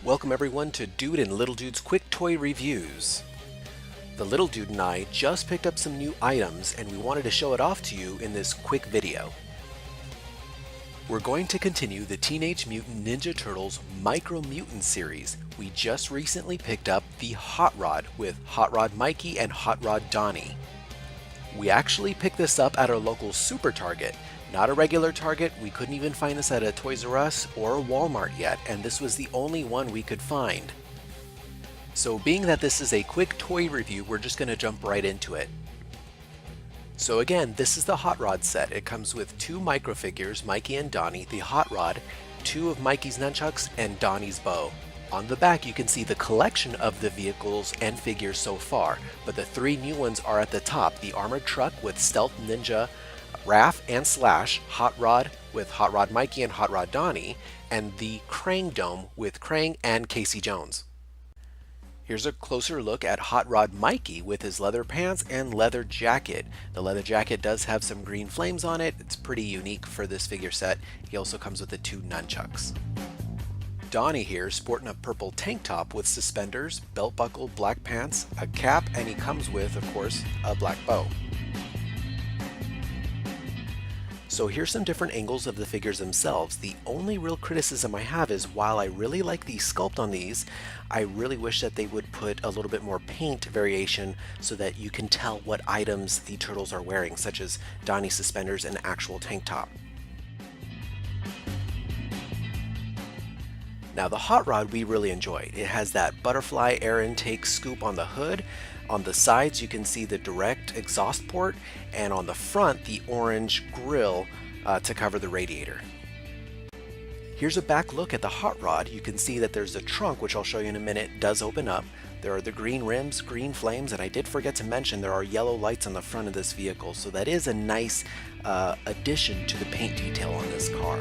Welcome everyone to Dude and Little Dude's Quick Toy Reviews. The Little Dude and I just picked up some new items and we wanted to show it off to you in this quick video. We're going to continue the Teenage Mutant Ninja Turtles Micro Mutant series. We just recently picked up the Hot Rod with Hot Rod Mikey and Hot Rod Donnie. We actually picked this up at our local Super Target. Not a regular Target, we couldn't even find this at a Toys R Us or a Walmart yet, and this was the only one we could find. So being that this is a quick toy review, we're just going to jump right into it. So again, this is the Hot Rod set. It comes with two microfigures, Mikey and Donnie, the Hot Rod, two of Mikey's nunchucks, and Donnie's bow. On the back you can see the collection of the vehicles and figures so far, but the three new ones are at the top, the armored truck with Stealth Ninja, Raph and Slash, Hot Rod with Hot Rod Mikey and Hot Rod Donnie, and the Krang Dome with Krang and Casey Jones. Here's a closer look at Hot Rod Mikey with his leather pants and leather jacket. The leather jacket does have some green flames on it. It's pretty unique for this figure set. He also comes with the two nunchucks. Donnie here sporting a purple tank top with suspenders, belt buckle, black pants, a cap, and he comes with, of course, a black bow. So here's some different angles of the figures themselves. The only real criticism I have is while I really like the sculpt on these, I really wish that they would put a little bit more paint variation so that you can tell what items the turtles are wearing, such as Donnie's suspenders and actual tank top. Now the Hot Rod we really enjoyed. It has that butterfly air intake scoop on the hood. On the sides you can see the direct exhaust port, and on the front the orange grille to cover the radiator. Here's a back look at the Hot Rod. You can see that there's a trunk, which I'll show you in a minute, does open up. There are the green rims, green flames, and I did forget to mention there are yellow lights on the front of this vehicle, so that is a nice addition to the paint detail on this car.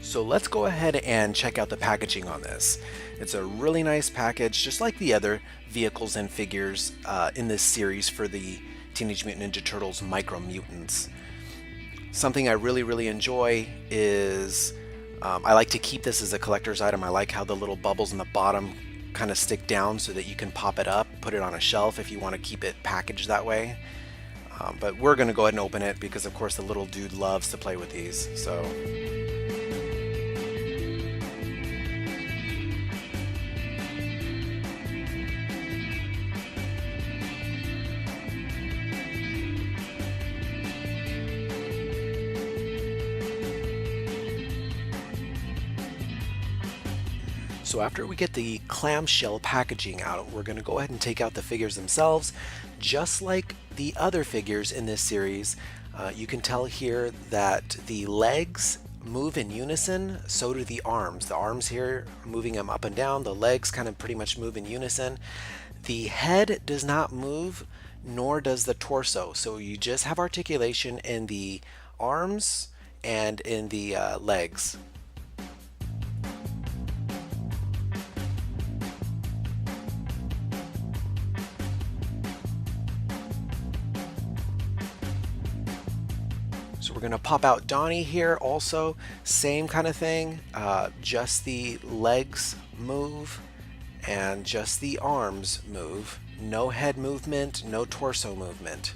So let's go ahead and check out the packaging on this. It's a really nice package, just like the other vehicles and figures in this series for the Teenage Mutant Ninja Turtles Micro Mutants. Something I really enjoy is I like to keep this as a collector's item. I like how the little bubbles in the bottom kind of stick down so that you can pop it up, put it on a shelf if you want to keep it packaged that way. But we're going to go ahead and open it because of course the little dude loves to play with these. So after we get the clamshell packaging out, we're going to go ahead and take out the figures themselves. Just like the other figures in this series, you can tell here that the legs move in unison, so do the arms. The arms here, moving them up and down, the legs kind of pretty much move in unison. The head does not move, nor does the torso, so you just have articulation in the arms and in the legs. So we're going to pop out Donnie here also, same kind of thing, just the legs move and just the arms move. No head movement, no torso movement.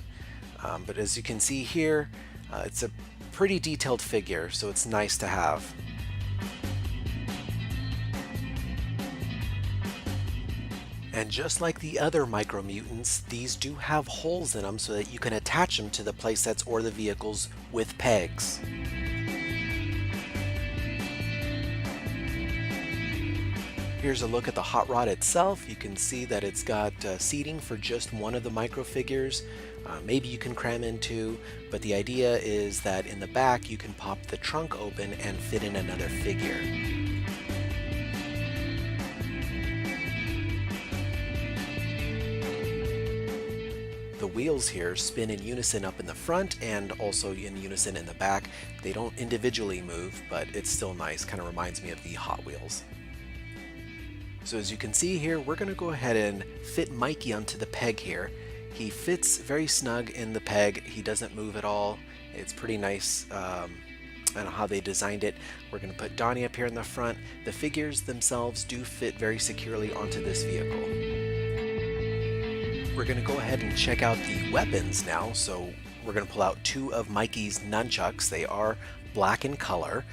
But as you can see here, it's a pretty detailed figure, so it's nice to have. And just like the other Micro Mutants, these do have holes in them so that you can attach them to the playsets or the vehicles with pegs. Here's a look at the Hot Rod itself. You can see that it's got seating for just one of the micro figures. Maybe you can cram in two, but the idea is that in the back you can pop the trunk open and fit in another figure. The wheels here spin in unison up in the front and also in unison in the back. They don't individually move, but it's still nice. Kind of reminds me of the Hot Wheels. So as you can see here, we're going to go ahead and fit Mikey onto the peg here. He fits very snug in the peg. He doesn't move at all. It's pretty nice. I don't know how they designed it. We're going to put Donnie up here in the front. The figures themselves do fit very securely onto this vehicle. We're going to go ahead and check out the weapons now. So we're going to pull out 2 of Mikey's nunchucks. They are black in color,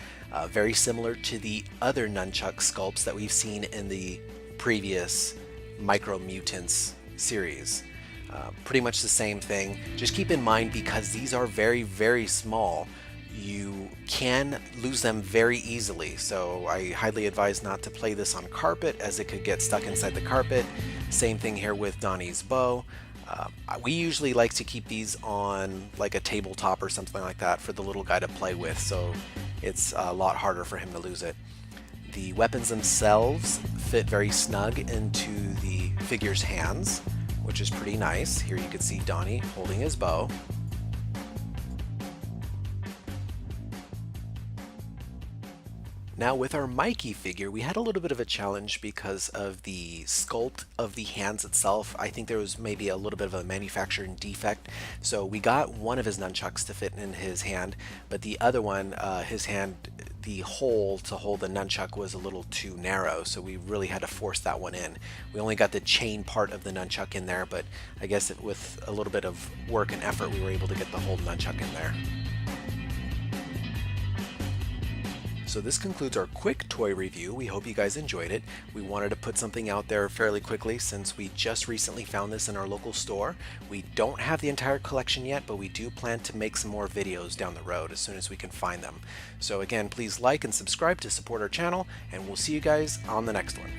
very similar to the other nunchuck sculpts that we've seen in the previous Micro Mutants series. Pretty much the same thing. Just keep in mind, because these are very, very small, you can lose them very easily. So I highly advise not to play this on carpet, as it could get stuck inside the carpet. Same thing here with Donnie's bow. We usually like to keep these on like a tabletop or something like that for the little guy to play with, so it's a lot harder for him to lose it. The weapons themselves fit very snug into the figure's hands, which is pretty nice. Here you can see Donnie holding his bow. Now with our Mikey figure, we had a little bit of a challenge because of the sculpt of the hands itself. I think there was maybe a little bit of a manufacturing defect. So we got one of his nunchucks to fit in his hand, but the other one, his hand, the hole to hold the nunchuck was a little too narrow, so we really had to force that one in. We only got the chain part of the nunchuck in there, but I guess with a little bit of work and effort, we were able to get the whole nunchuck in there. So this concludes our quick toy review. We hope you guys enjoyed it. We wanted to put something out there fairly quickly since we just recently found this in our local store. We don't have the entire collection yet, but we do plan to make some more videos down the road as soon as we can find them. So again, please like and subscribe to support our channel, and we'll see you guys on the next one.